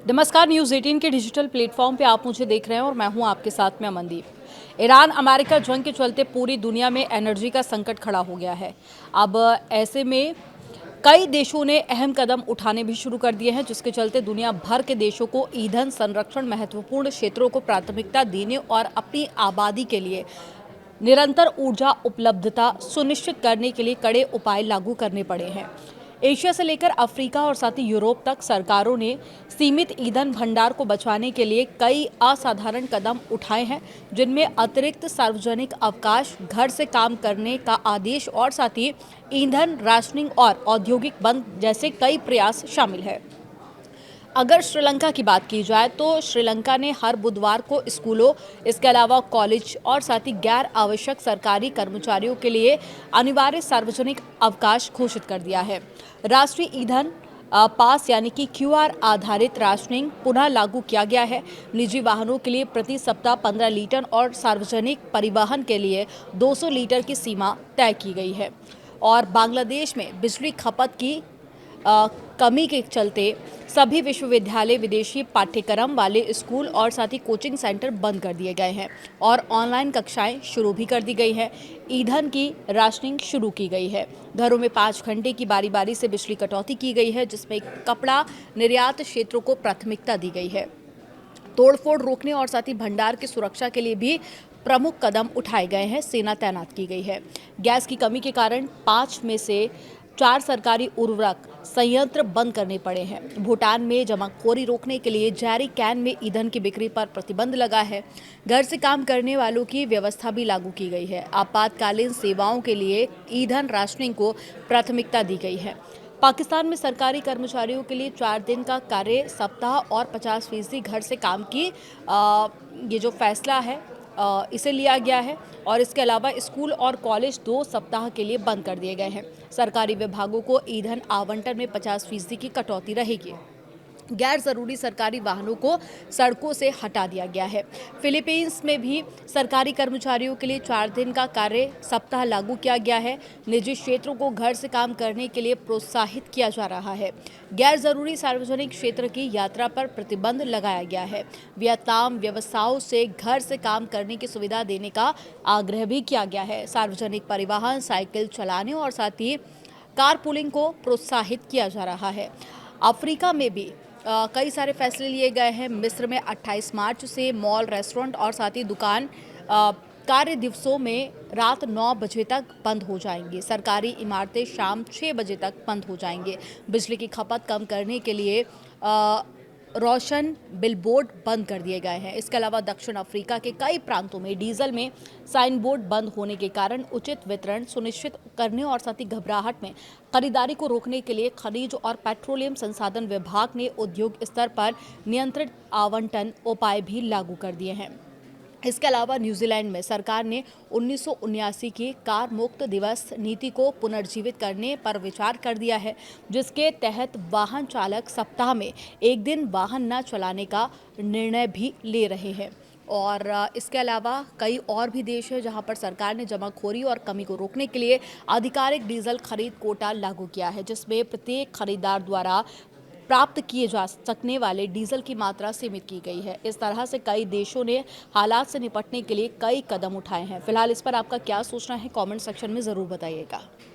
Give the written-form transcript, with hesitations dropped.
नमस्कार, न्यूज़ 18 के digital platform पे आप मुझे देख रहे हैं और मैं हूं आपके साथ में अमनदीप। ईरान अमेरिका जंग के चलते पूरी दुनिया में एनर्जी का संकट खड़ा हो गया है। अब ऐसे में कई देशों ने अहम कदम उठाने भी शुरू कर दिए हैं, जिसके चलते दुनिया भर के देशों को ईंधन संरक्षण, महत्वपूर्ण क्षेत्रों को प्राथमिकता देने और अपनी आबादी के लिए निरंतर ऊर्जा उपलब्धता सुनिश्चित करने के लिए कड़े उपाय लागू करने पड़े हैं। एशिया से लेकर अफ्रीका और साथ ही यूरोप तक सरकारों ने सीमित ईंधन भंडार को बचाने के लिए कई असाधारण कदम उठाए हैं, जिनमें अतिरिक्त सार्वजनिक अवकाश, घर से काम करने का आदेश और साथ ही ईंधन राशनिंग और औद्योगिक बंद जैसे कई प्रयास शामिल है। अगर श्रीलंका की बात की जाए तो श्रीलंका ने हर बुधवार को स्कूलों, इसके अलावा कॉलेज और साथ ही गैर आवश्यक सरकारी कर्मचारियों के लिए अनिवार्य सार्वजनिक अवकाश घोषित कर दिया है। राष्ट्रीय ईंधन पास यानी कि क्यूआर आधारित राशनिंग पुनः लागू किया गया है। निजी वाहनों के लिए प्रति सप्ताह 15 लीटर और सार्वजनिक परिवहन के लिए 200 लीटर की सीमा तय की गई है। और बांग्लादेश में बिजली खपत की कमी के चलते सभी विश्वविद्यालय, विदेशी पाठ्यक्रम वाले स्कूल और साथ ही कोचिंग सेंटर बंद कर दिए गए हैं और ऑनलाइन कक्षाएं शुरू भी कर दी गई है। ईंधन की राशनिंग शुरू की गई है। घरों में 5 घंटे की बारी बारी से बिजली कटौती की गई है, जिसमें कपड़ा निर्यात क्षेत्रों को प्राथमिकता दी गई है। तोड़फोड़ रोकने और साथ ही भंडार की सुरक्षा के लिए भी प्रमुख कदम उठाए गए हैं। सेना तैनात की गई है। गैस की कमी के कारण 5 में से 4 सरकारी उर्वरक संयंत्र बंद करने पड़े हैं। भूटान में जमाखोरी रोकने के लिए जैरी कैन में ईंधन की बिक्री पर प्रतिबंध लगा है। घर से काम करने वालों की व्यवस्था भी लागू की गई है। आपातकालीन सेवाओं के लिए ईंधन राशनिंग को प्राथमिकता दी गई है। पाकिस्तान में सरकारी कर्मचारियों के लिए 4 दिन का कार्य सप्ताह और 50% घर से काम की ये जो फैसला है इसे लिया गया है। और इसके अलावा स्कूल और कॉलेज 2 सप्ताह के लिए बंद कर दिए गए हैं। सरकारी विभागों को ईंधन आवंटन में 50% की कटौती रहेगी। गैर जरूरी सरकारी वाहनों को सड़कों से हटा दिया गया है। फिलीपींस में भी सरकारी कर्मचारियों के लिए 4 दिन का कार्य सप्ताह लागू किया गया है। निजी क्षेत्रों को घर से काम करने के लिए प्रोत्साहित किया जा रहा है। गैर जरूरी सार्वजनिक क्षेत्र की यात्रा पर प्रतिबंध लगाया गया है। वियतनाम व्यवसायों से घर से काम करने की सुविधा देने का आग्रह भी किया गया है। सार्वजनिक परिवहन, साइकिल चलाने और साथ ही कारपूलिंग को प्रोत्साहित किया जा रहा है। अफ्रीका में भी कई सारे फैसले लिए गए हैं। मिस्र में 28 मार्च से मॉल, रेस्टोरेंट और साथ ही दुकान कार्य दिवसों में रात 9 बजे तक बंद हो जाएंगी। सरकारी इमारतें शाम 6 बजे तक बंद हो जाएंगे। बिजली की खपत कम करने के लिए रोशन बिलबोर्ड बंद कर दिए गए हैं। इसके अलावा दक्षिण अफ्रीका के कई प्रांतों में डीजल में साइन बोर्ड बंद होने के कारण उचित वितरण सुनिश्चित करने और साथ ही घबराहट में खरीदारी को रोकने के लिए खनिज और पेट्रोलियम संसाधन विभाग ने उद्योग स्तर पर नियंत्रित आवंटन उपाय भी लागू कर दिए हैं। इसके अलावा न्यूजीलैंड में सरकार ने 1979 की कार मुक्त दिवस नीति को पुनर्जीवित करने पर विचार कर दिया है, जिसके तहत वाहन चालक सप्ताह में 1 दिन वाहन न चलाने का निर्णय भी ले रहे हैं। और इसके अलावा कई और भी देश हैं जहां पर सरकार ने जमाखोरी और कमी को रोकने के लिए आधिकारिक डीजल खरीद कोटा लागू किया है, जिसमें प्रत्येक खरीदार द्वारा प्राप्त किए जा सकने वाले डीजल की मात्रा सीमित की गई है। इस तरह से कई देशों ने हालात से निपटने के लिए कई कदम उठाए हैं। फिलहाल इस पर आपका क्या सोचना है, कमेंट सेक्शन में ज़रूर बताइएगा।